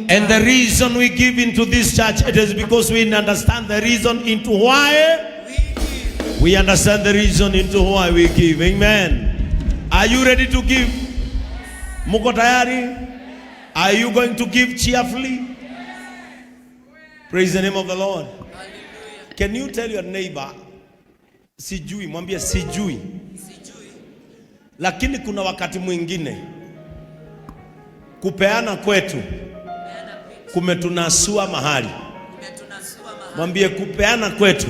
And the reason we give into this church, it is because we understand the reason into why we understand the reason into why we give. Amen. Are you ready to give? Muko tayari? Are you going to give cheerfully? Praise the name of the Lord. Can you tell your neighbor, sijui, mwambie sijui. Lakini kuna wakati mwingine kupeana kwetu kumetunasua mahali. Mwambie kupeana kwetu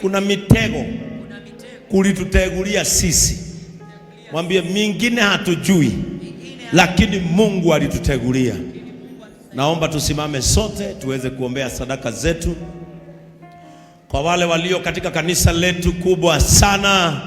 kuna mitego kulitutegulia sisi. Mwambie mingine hatujui, lakini Mungu alitutegulia. Naomba tusimame sote tuweze kuombea sadaka zetu. Kwa wale walio katika kanisa letu kubwa sana,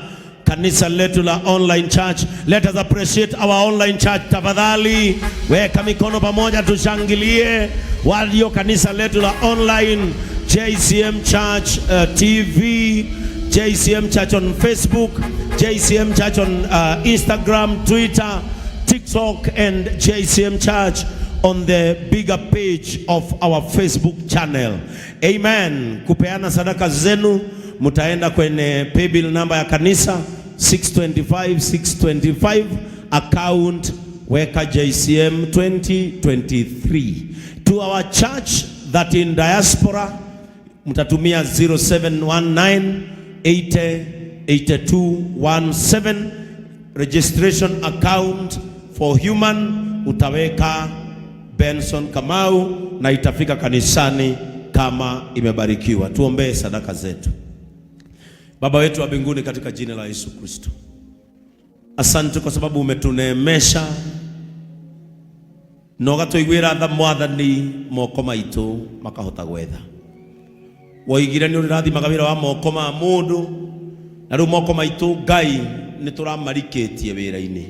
kanisa letu la online church, let us appreciate our online church. Tafadhali weka mikono pamoja tushangilie walio kanisa letu la online, JCM Church TV, JCM Church on Facebook, JCM Church on Instagram, Twitter, TikTok, and JCM Church on the bigger page of our Facebook channel. Amen. Kupeana sadaka zenu mutaenda kwenye paybill number ya kanisa 625 account weka JCM 2023. To our church that in diaspora mutatumia 0719808217 registration account for human utaweka Benson Kamau na itafika kanisani kama imebarikiwa. Tuombee sadaka zetu. Baba wetu wa mbinguni, katika jina la Yesu Kristo, asante kwa sababu umetuneemesha nogatuigwira tha mwathani moko maitu makahota gwetha. Woigire ni urathi magawira wa moko ma mundu, na ru moko maitu Ngai ni turamarikitie wira-ini.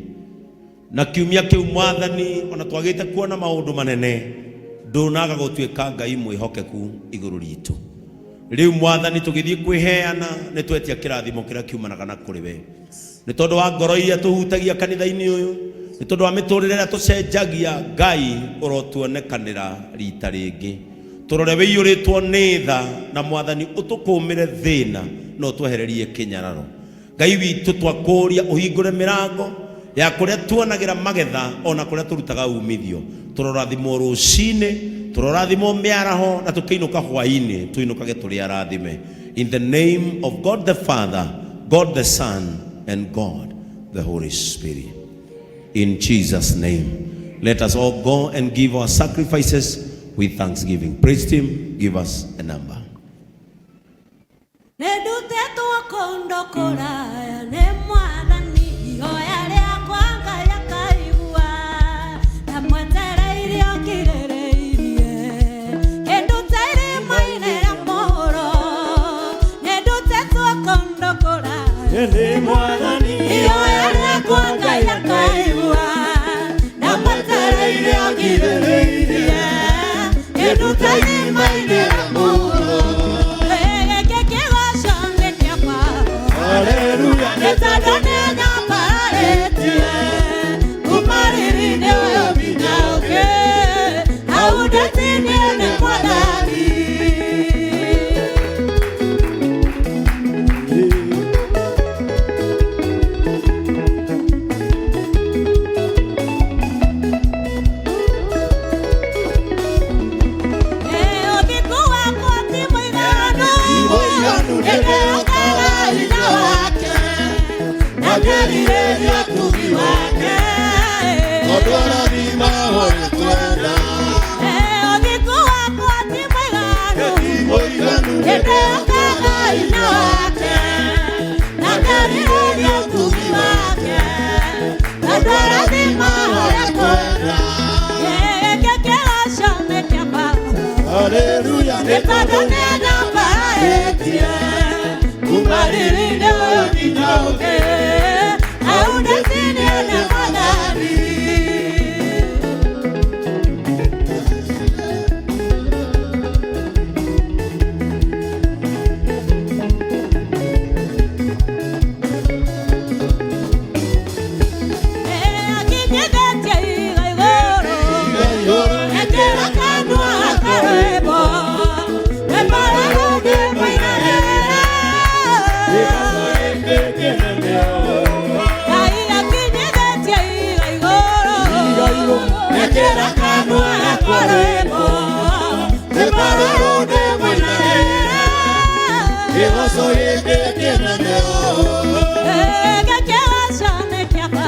Na kiumia kiu mwathani ona twagite kuona maundu manene ndunaga gutuika Ngai mwihokeku iguru ritu. Riu mwathani tugithii kwiheana ni twetia kirathimo kira kiumanaga na kuri we. Ni tondu wa ngoro iria tuhutagia kanitha-ini uyu, ni tondu wa miturire ria tucenjagia, Ngai urotuonekanira rita ringi. Turore we yuritwo ni tha, na mwathani utukumire thina no twehererie kinyararo. Ngai witu twakuria uhingure mirango ya kuria tuonagira magetha ona kuria turutaga umithio. Turorathimo rucine, turorathimo miaraho, na tukiinuka hwaini tuinukage turi arathime. In the name of God the Father, God the Son, and God the Holy Spirit. In Jesus' name, let us all go and give our sacrifices with thanksgiving. Praise Him. Give us a number. You're kanwa koremo ebarode mwina egoso yekeneo ekekesane kyapa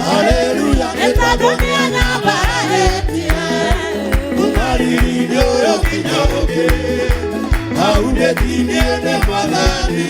haleluya etadunia nabaetia kumarilio yokinyoke aunde tiniene mwadhani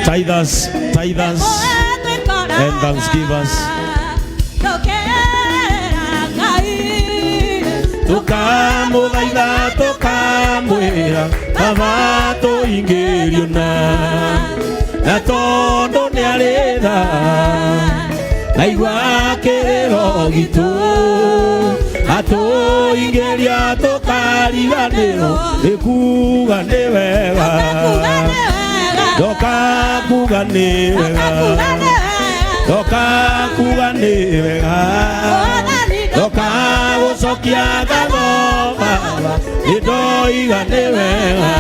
Tithers and thanksgivers. Tukamuthaitha tukamwira Baba tuingĩrio na tondu nĩ arĩ tha aigua kĩrĩro gitũ atuingĩria tukariganĩrwo ikuga nĩ wega Doka kuga nĩ wega Doka gũcokia ngatho Baba nĩndoiga nĩ wega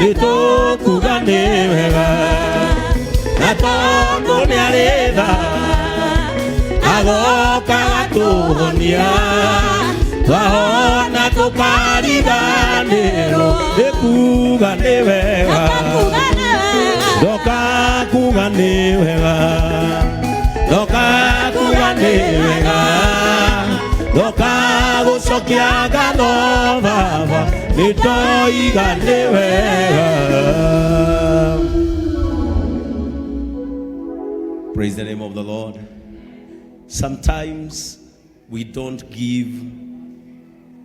Nitukuga nĩ wega na tondu nĩ arĩ tha agoka gatũhonia twahona tũkariganĩrwo nĩkuga nĩ wega ndoka kuga nĩ wega ndoka kuga nĩ wega ndoka gũcokia ngatho Baba nĩndoiga nĩ wega. Praise the name of the Lord. Sometimes we don't give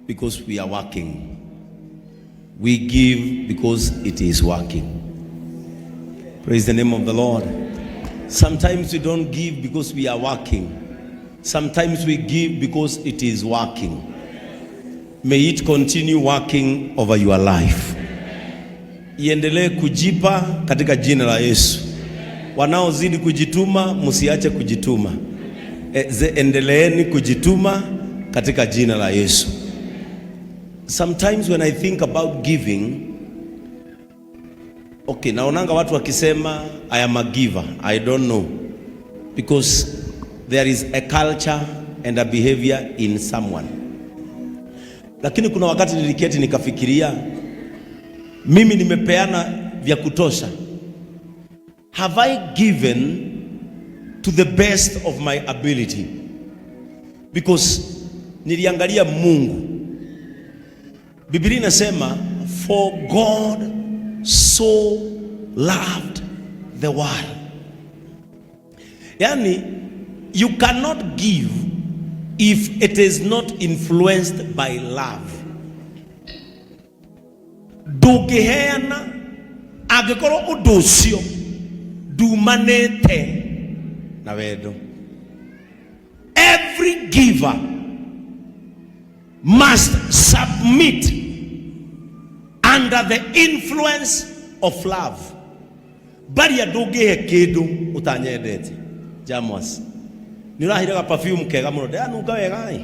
because we are working. We give because it is working. Praise the name of the Lord. Sometimes we don't give because we are working. Sometimes we give because it is working. May it continue working over your life. Iendelee kujipa katika jina la Yesu. Wanaozidi kujituma, msiache kujituma. Endeleeni kujituma katika jina la Yesu. Sometimes when I think about giving, okay, naonanga watu wakisema I am a giver. I don't know. Because there is a culture and a behavior in someone. Lakini kuna wakati niliketi nikafikiria, mimi nimepeana vya kutosha. Have I given to the best of my ability? Because niliangalia Mungu. Biblia inasema for God so loved the world. Yani, you cannot give if it is not influenced by love. ndũngĩheana angĩkorwo ũndũ ũcio ndumanĩte na wendo. Every giver must submit under the influence of love. Baria ndũngĩhe kĩndũ ũtanyendete. Jamus nĩ ũrahiraga perfume kega mũno ndanunga wega ĩ,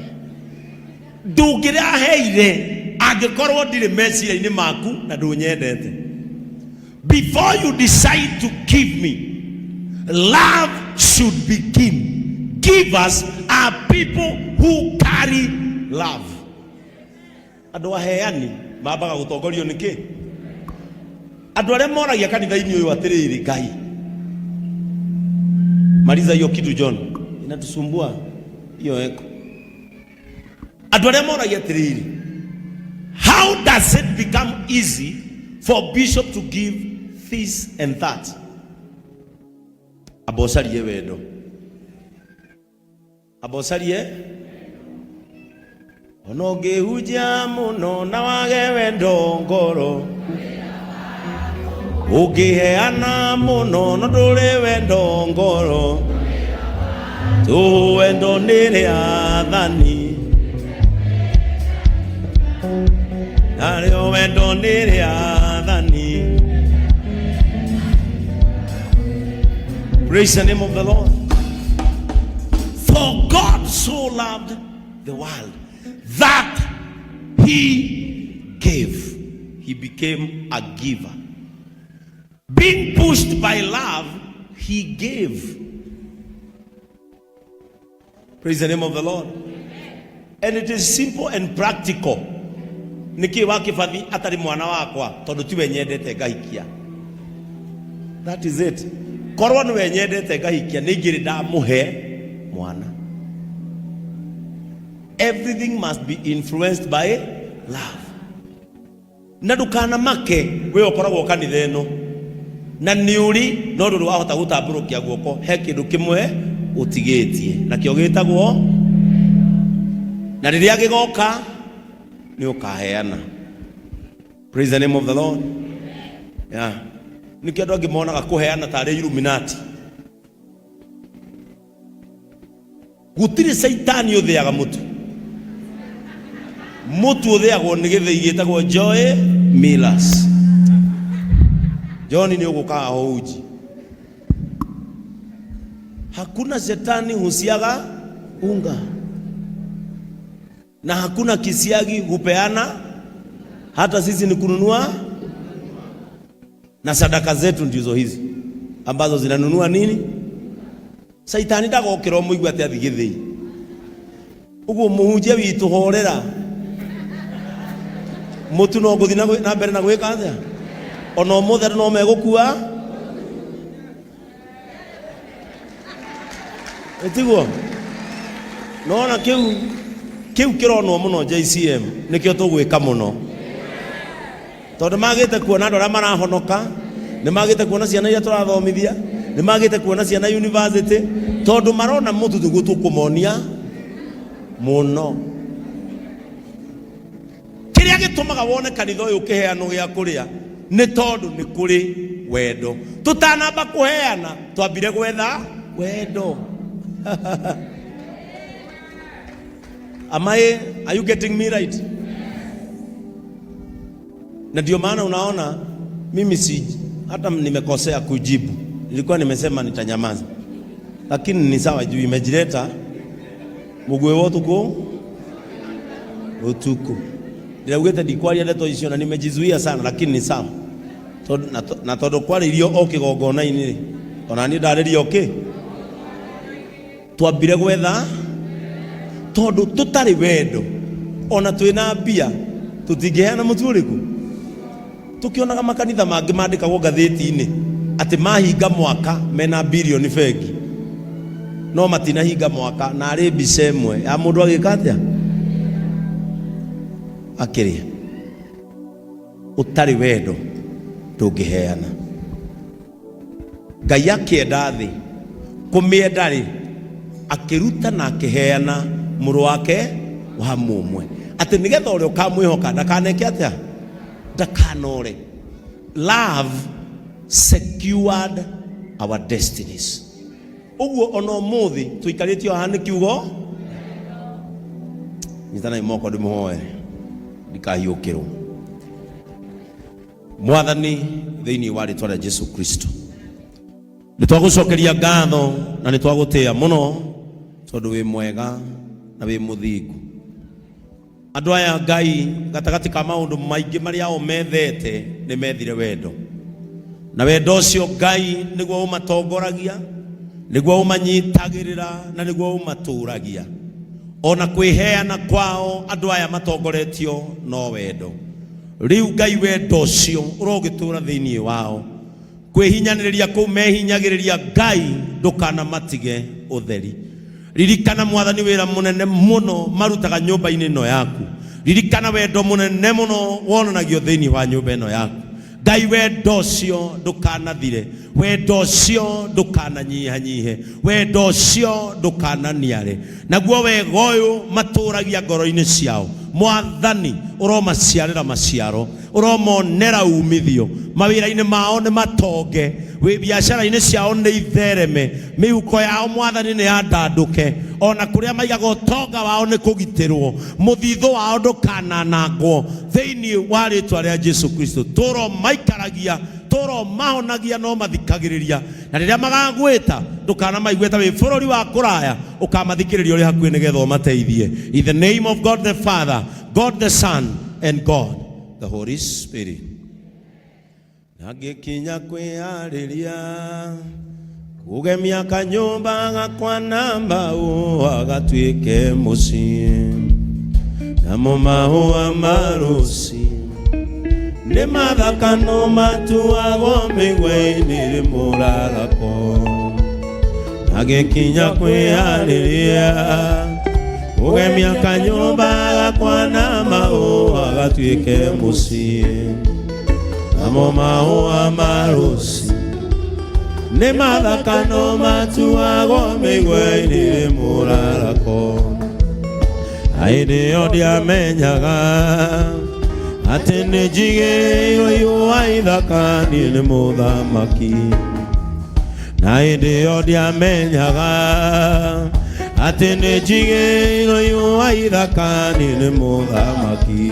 ndũngĩraheire angĩkorwo ndirĩ meciria-inĩ maku na ndũnyendete. Before you decide to give me, love should begin. Givers are people who carry love. Andũ aheani mambaga gũtongorio nĩkĩ? Andũ arĩa moragia kanitha-inĩ ũyũ atĩrĩrĩ, Ngai maliza hiyo kitu John, inatusumbua hiyo eko. Andũ arĩa moragia atĩrĩrĩ, how does it become easy for bishop to give this and that? Abosarie wendo. Abosarie ono ngĩhunjia mũno na wage wendo ngoro, ũngĩheana mũno no ndũrĩ wendo ngoro, tũ wendo nĩ rĩathani, narĩo wendo nĩ rĩathani. Praise the name of the Lord. For God so loved the world that he gave. He became a giver. Being pushed by love, he gave. Praise the name of the Lord. And it is simple and practical. Niki wakifathi atari mwana wakwa tondu tiwe nyendete ngahikia. That is it. Korwo niwe nyendete ngahikia ni ngiri ndamuhe mwana. Everything must be influenced by love. Na ndukana make we okoragwo kanitha eno na niuri no ndu wahota gutamburukia guoko he kindu kimwe utigitie na kio gitagwo, na riria gigoka ni ukaheana. Praise the name of the Lord. Yeah. Niki andu angimonaga kuheana tari Illuminati. Gutiri saitani uthiaga mutu uthiagwo ni githii gitagwo Joy Millers. John ni ugukaga hoji. Hakuna shetani husiaga unga na hakuna kisiagi hupeana. Hata sisi ni kununua, na sadaka zetu ndizo hizi ambazo zinanunua nini? Saitani ndagokira muigwa ati athigithii uguo muhunjia witu horera mutu no guthi na mbere na gwika atia ono muthe no megukua etiguo nona kiu kironwo muno JCM nikio tugwika muno tondu magite kuona andu aria marahonoka, ni magite kuona ciana iria turathomithia, ni magite kuona ciana university tondu marona mutu tugutukumonia muno. Kiria gitumaga wone kanitha uyu kiheano gia kuria ni tondu ni kuri wendo. Tutanamba kuheana twambire gwetha wendo. Are you getting me right? Na ndio maana unaona mimi hata nimekosea kujibu. Nilikuwa nimesema nitanyamaza, lakini ni sawa juu imejileta mugwe wotu ko utuku. Ndiragweta dikwaria leto icio na nimejizuia sana, lakini ni sawa. Na todo kwari irio okigongona ini ona ni ndareri okay. Twambire gwetha tondu tutari wendo ona twina mbia tutingiheana muturiko. Tukionaga makanitha mangi mandikagwo ngathiti-ini ati mahinga mwaka mena bilioni bengi, no matina hinga mwaka na ari mbica imwe ya mundu agika atia akiria. Utari wendo ndungiheana. Ngai akienda thi kumienda ri akiruta na akiheana muru wake wa mumwe ati nigetha uria ukamwihoka ndakaneke atia ndakanore. Love secured our destinies. Uguo ono muthi tuikaritio hana kiugo nitana imoko ndimuhoe ndikahiukirwo. Mwathani thiini wa ritwa rĩa Jesu Kristo nitwagucokeria ngatho na nitwagutia muno tondu wi mwega na wi muthingu. Andu aya Ngai gatagati ka maundu maingi maria o methete ni methire wendo, na wendo ucio Ngai niguo umatongoragia, niguo umanyitagirira na niguo umaturagia. Ona kwiheana kwao andu aya matongoretio no wendo. Riu Ngai wendo ucio urogitura thiini wao, kwihinyaniria kuu mehinyagiriria Ngai ndukana matige utheri. Ririkana Mwathani wira munene muno marutaga nyumba-ini ino yaku. Ririkana wendo munene muno wonanagio thiini wa nyumba ino yaku. Ngai wendo ucio ndukanathire, wendo ucio ndukananyihanyihe, wendo ucio ndukananiare. Naguo wega uyu maturagia ngoro-ini ciao. Mwathani uromaciarira maciaro, uromonera umithio, mawira-ini mao ni matonge, biacara-ini ciao ni ithereme, miuko yao Mwathani ni andanduke, ona kuria maigaga utonga wao ni kugitirwo, muthitho wao ndukananangwo thiini wa ritwa ria Jesu Kristo. Turo maikaragia, turo mahonagia no mathikagiriria, na riria magagwita ndukana maigweta wi bururi wa kuraya ukamathikiriria uri hakuhi nigetha umateithie. In the name of God the Father, God the Son, and God the Holy Spirit. Nagikinya kwihariria kugemia kanyumba gakwa na mbao agatuike mucii, namo mahua maruci ni mathaka no matuagwo migwa-ini ri murarako. Nagikinya kwihariria kugemia kanyumba gakwa na mbao agatuike mucii, namo mahua maruci ni mathaka no matuagwo migwa-ini ri murarako. Aindi o ndiamenyaga ati ni njigirwo iwa ithaka ni muthamaki, na indi o ndiamenyaga ati ni njigirwo iwa ithaka ni muthamaki.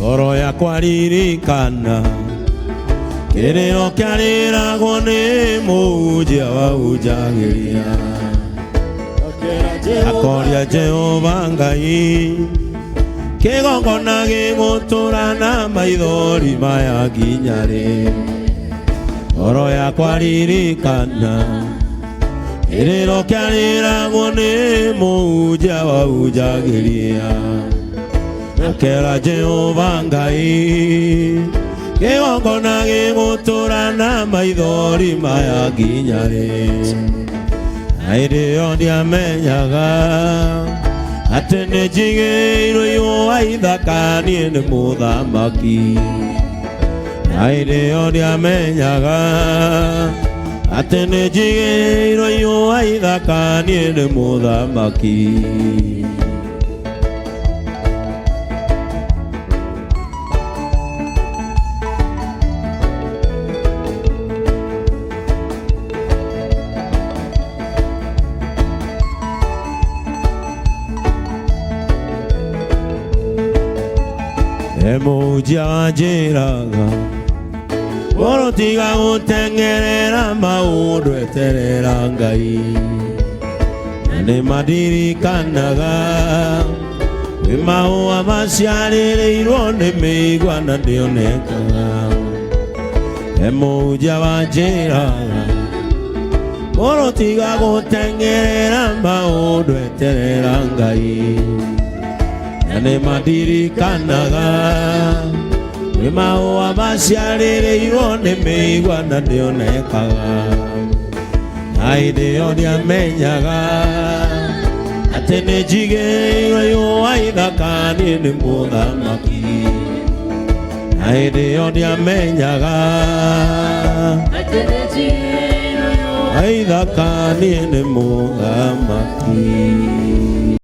Ngoro yakwa ririkana kiriro kiariragwo ni muhunjia wahunjagiria, akoria Jehova Ngai kigongona gigutura na maithori maya nginya ri. Ngoro yakwa ririkana kiriro kiariragwo ni muhunjia wahunjagiria, akera Jehova Ngai kigongona gigutura na maithori maya nginya ri. Aindi o ndiamenyaga ati ni njigirwo iwa ithaka ni muthamaki, aindi o ndiamenyaga ati ni njigirwo iwa ithaka ni muthamaki. Muhunjia wanjiraga oro tiga gutengerera maundu eterera Ngai, na ni madirikanaga wi mahua maciarĩrĩirwo nĩ mĩigua na ndĩonekaga. Muhunjia wanjiraga oro tiga gutengerera maundu eterera Ngai, na ni madirikanaga wi mahua maciarĩrĩirwo nĩ mĩigua na ndĩonekaga. Na hĩndĩ ĩyo ndiamenyaga atĩ atĩ nĩ njigĩirwo yũa ithaka niĩ nĩ mũthamaki, na hĩndĩ ĩyo ndiamenyaga atĩ nĩ njigĩirwo yũa ithaka niĩ nĩ mũthamaki.